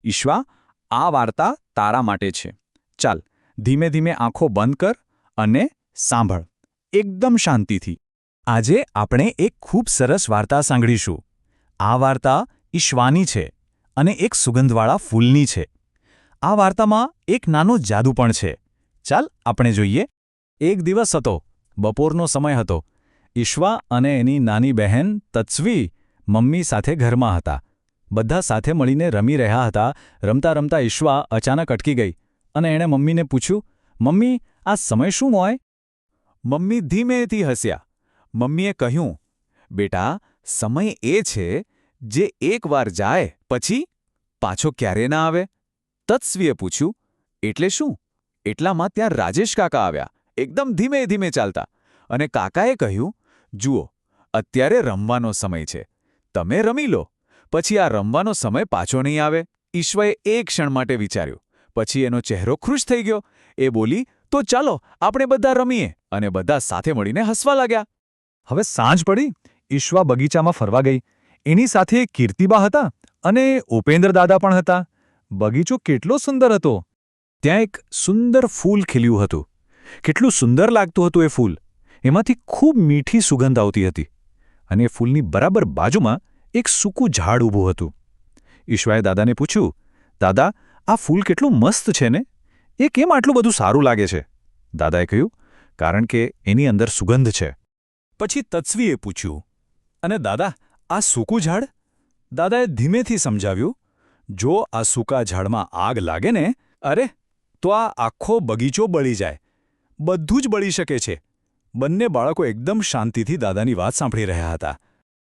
ઈશ્વા, આ વાર્તા તારા માટે છે. ચાલ, ધીમે ધીમે આંખો બંધ કર અને સાંભળ, એકદમ શાંતિથી. આજે આપણે એક ખૂબ સરસ વાર્તા સાંભળીશું. આ વાર્તા ઈશ્વાની છે અને એક સુગંધવાળા ફૂલની છે. આ વાર્તામાં એક નાનો જાદુ પણ છે. ચાલ આપણે જોઈએ. એક દિવસ હતો, બપોરનો સમય હતો. ઈશ્વા અને એની નાની બહેન તત્સ્વી મમ્મી સાથે ઘરમાં હતા. બધા સાથે મળીને રમી રહ્યા હતા. રમતા રમતા ઈશ્વા અચાનક અટકી ગઈ અને એણે મમ્મીને પૂછ્યું, મમ્મી, આ સમય શું હોય? મમ્મી ધીમેથી હસ્યા. મમ્મીએ કહ્યું, બેટા, સમય એ છે જે એકવાર જાય પછી પાછો ક્યારે ના આવે. તત્સ્વીએ પૂછ્યું, એટલે શું? એટલામાં ત્યાં રાજેશ કાકા આવ્યા, એકદમ ધીમે ધીમે ચાલતા. અને કાકાએ કહ્યું, જુઓ, અત્યારે રમવાનો સમય છે, તમે રમી લો, પછી આ રમવાનો સમય પાછો નહીં આવે. ઈશ્વાએ એક ક્ષણ માટે વિચાર્યું, પછી એનો ચહેરો ખુશ થઈ ગયો. એ બોલી, તો ચાલો આપણે બધા રમીએ. અને બધા સાથે મળીને હસવા લાગ્યા. હવે સાંજ પડી. ઈશ્વા બગીચામાં ફરવા ગઈ. એની સાથે કીર્તિબા હતા અને ઉપેન્દ્ર દાદા પણ હતા. બગીચો કેટલો સુંદર હતો. ત્યાં એક સુંદર ફૂલ ખીલ્યું હતું. કેટલું સુંદર લાગતું હતું એ ફૂલ. એમાંથી ખૂબ મીઠી સુગંધ આવતી હતી. અને એ ફૂલની બરાબર બાજુમાં એક સૂકું ઝાડ ઊભું હતું. ઈશ્વાએ દાદાને પૂછ્યું, દાદા, આ ફૂલ કેટલું મસ્ત છે ને? એ કેમ આટલું બધું સારું લાગે છે? દાદાએ કહ્યું, કારણ કે એની અંદર સુગંધ છે. પછી તત્સ્વીએ પૂછ્યું, અને દાદા, આ સૂકું ઝાડ? દાદાએ ધીમેથી સમજાવ્યું, જો આ સૂકા ઝાડમાં આગ લાગે ને, અરે, તો આ આખો બગીચો બળી જાય. બધું જ બળી શકે છે. બંને બાળકો એકદમ શાંતિથી દાદાની વાત સાંભળી રહ્યા હતા.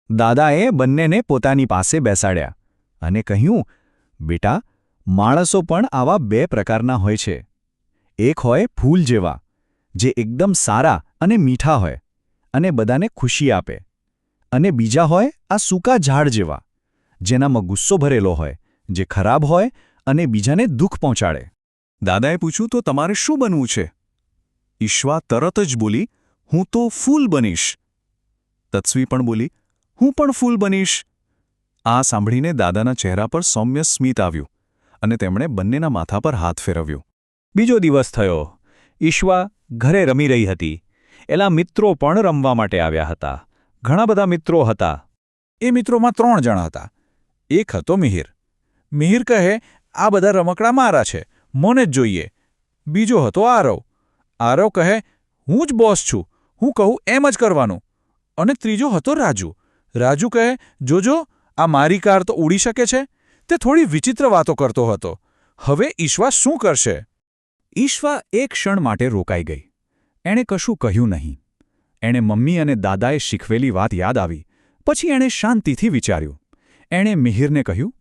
દાદાએ બંનેને પોતાની પાસે બેસાડ્યા અને કહ્યું, બેટા, માણસો પણ આવા બે પ્રકારના હોય છે. એક હોય ફૂલ જેવા, જે એકદમ સારા અને મીઠા હોય અને બધાને ખુશી આપે. અને બીજા હોય આ સૂકા ઝાડ જેવા, જેનામાં ગુસ્સો ભરેલો હોય, જે ખરાબ હોય અને બીજાને દુઃખ પહોંચાડે. દાદાએ પૂછ્યું, તો તમારે શું બનવું છે? ઈશ્વા તરત જ બોલી, હું તો ફૂલ બનીશ. તત્સ્વી પણ બોલી, હું પણ ફૂલ બનીશ. આ સાંભળીને દાદાના ચહેરા પર સૌમ્ય સ્મિત આવ્યું અને તેમણે બંનેના માથા પર હાથ ફેરવ્યો. બીજો દિવસ થયો. ઈશ્વા ઘરે રમી રહી હતી. એના મિત્રો પણ રમવા માટે આવ્યા હતા. ઘણા બધા મિત્રો હતા. એ મિત્રોમાં 3 જણા હતા. એક હતો મિહિર. મિહિર કહે, આ બધા રમકડા મારા છે, મને જ જોઈએ. બીજો હતો આરવ. આરવ કહે, હું જ બોસ છું, હું કહું એમ જ કરવાનું. અને ત્રીજો હતો રાજુ. રાજુ કહે, જોજો, આ મારી કાર તો ઉડી શકે છે. તે થોડી વિચિત્ર વાતો કરતો હતો. હવે ઈશ્વા શું કરશે? ઈશ્વા એક ક્ષણ માટે રોકાઈ ગઈ. એણે કશું કહ્યું નહીં. એણે મમ્મી અને દાદાએ શીખવેલી વાત યાદ આવી. પછી એણે શાંતિથી વિચાર્યું. એણે મિહિરને કહ્યું,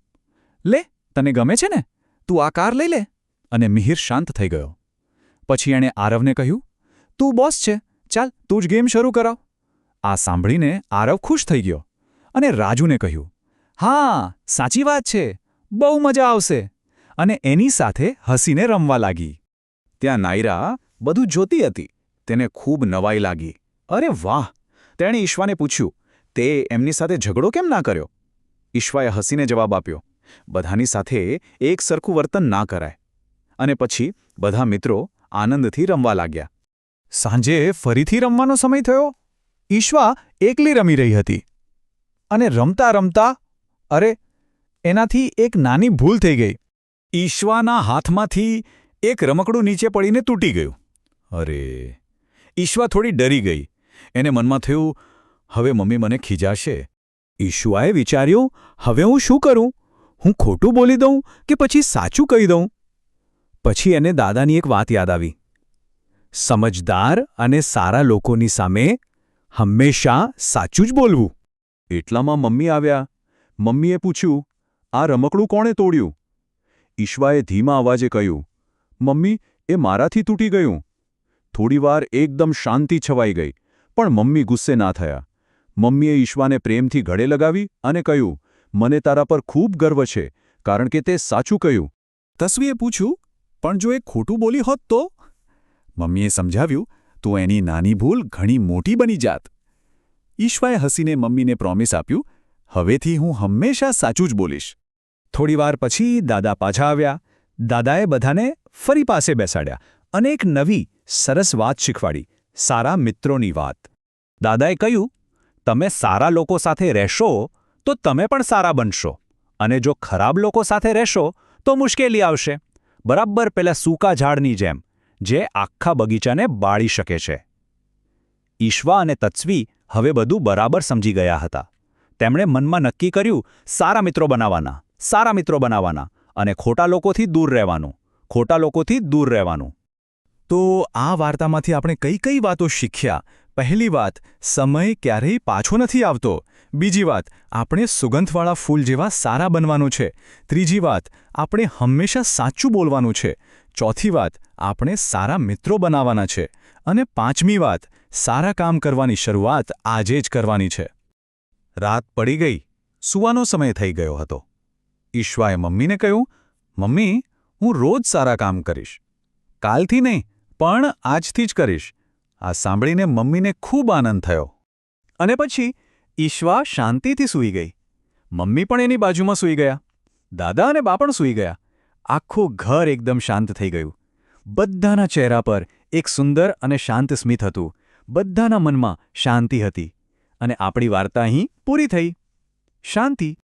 લે, તને ગમે છે ને? તું આ કાર લઈ લે. અને મિહિર શાંત થઈ ગયો. પછી એણે આરવને કહ્યું, તું બોસ છે, ચાલ તું જ ગેમ શરૂ કરાવ. આ સાંભળીને આરવ ખુશ થઈ ગયો અને રાજુને કહ્યું, હા, સાચી વાત છે, બહુ મજા આવશે. અને એની સાથે હસીને રમવા લાગી. ત્યાં નાયરા બધું જોતી હતી. તેને ખૂબ નવાઈ લાગી. અરે વાહ! તેણે ઈશ્વાને પૂછ્યું, તે એમની સાથે ઝઘડો કેમ ના કર્યો? ઈશ્વાએ હસીને જવાબ આપ્યો, બધાની સાથે એક સરખું વર્તન ના કરાય. અને પછી બધા મિત્રો આનંદથી રમવા લાગ્યા. સાંજે ફરીથી રમવાનો સમય થયો. ઈશ્વા એકલી રમી રહી હતી. અને રમતા રમતા, અરે, એનાથી એક નાની ભૂલ થઈ ગઈ. ઈશ્વાના હાથમાંથી એક રમકડું નીચે પડીને તૂટી ગયું. અરે! ઈશ્વા થોડી ડરી ગઈ. એને મનમાં થયું, હવે મમ્મી મને ખીજાશે. ઈશ્વાએ વિચાર્યું, હવે હું શું કરું? હું ખોટું બોલી દઉં કે પછી સાચું કહી દઉં? પછી એને દાદાની એક વાત યાદ આવી. સમજદાર અને સારા લોકોની સામે હંમેશા સાચું જ બોલવું. એટલામાં મમ્મી આવ્યા. મમ્મીએ પૂછ્યું, આ રમકડું કોણે તોડ્યું? ઈશ્વાએ ધીમા અવાજે કહ્યું, મમ્મી, એ મારાથી તૂટી ગયું. થોડીવાર એકદમ શાંતિ છવાઈ ગઈ, પણ મમ્મી ગુસ્સે ના થયા. મમ્મીએ ઈશ્વાને પ્રેમથી ગળે લગાવી અને કહ્યું, મને તારા પર ખૂબ ગર્વ છે, કારણ કે તે સાચું કહ્યું. તસ્વીએ પૂછ્યું, પણ જો એ ખોટું બોલી હોત તો? મમ્મીએ સમજાવ્યું, તો એની નાની ભૂલ ઘણી મોટી બની જાત. ઈશ્વાએ હસીને મમ્મીને પ્રોમિસ આપ્યું, હવેથી હું હંમેશા સાચું જ બોલીશ. થોડીવાર પછી દાદા પાછા આવ્યા. દાદાએ બધાને ફરી પાસે બેસાડ્યા અને એક નવી સરસ વાત શીખવાડી, સારા મિત્રોની વાત. દાદાએ કહ્યું, તમે સારા લોકો સાથે રહેશો તો તમે પણ સારા બનશો, અને જો ખરાબ લોકો સાથે રહેશો તો મુશ્કેલી આવશે, બરાબર પેલા સૂકા ઝાડની જેમ, જે આખા બગીચાને બાળી શકે છે. ઈશ્વા અને તત્સવી હવે બધું બરાબર સમજી ગયા હતા. તેમણે મનમાં નક્કી કર્યું, સારા મિત્રો બનાવવાના અને ખોટા લોકોથી દૂર રહેવાનું. તો આ વાર્તામાંથી આપણે કઈ કઈ વાતો શીખ્યા? પહેલી વાત, સમય ક્યારેય પાછો નથી આવતો. બીજી વાત, આપણે સુગંધવાળા ફૂલ જેવા સારા બનવાનું છે. ત્રીજી વાત, આપણે હંમેશા સાચું બોલવાનું છે. ચોથી વાત, આપણે સારા મિત્રો બનાવવાના છે. અને પાંચમી વાત, સારા કામ કરવાની શરૂઆત આજે જ કરવાની છે. રાત પડી ગઈ, સૂવાનો સમય થઈ ગયો હતો. ઈશ્વાએ મમ્મીને કહ્યું, મમ્મી, હું રોજ સારા કામ કરીશ. કાલથી નહીં, પણ આજથી જ કરીશ. આ સાંભળીને મમ્મીને ખૂબ આનંદ થયો. અને પછી ઈશ્વા શાંતિથી સૂઈ ગઈ. મમ્મી પણ એની બાજુમાં સૂઈ ગયા. દાદા અને બા પણ સૂઈ ગયા. આખું ઘર એકદમ શાંત થઈ ગયું. બધાના ચહેરા પર એક સુંદર અને શાંત સ્મિત હતું. બધાના મનમાં શાંતિ હતી. અને આપણી વાર્તા અહીં પૂરી થઈ. શાંતિ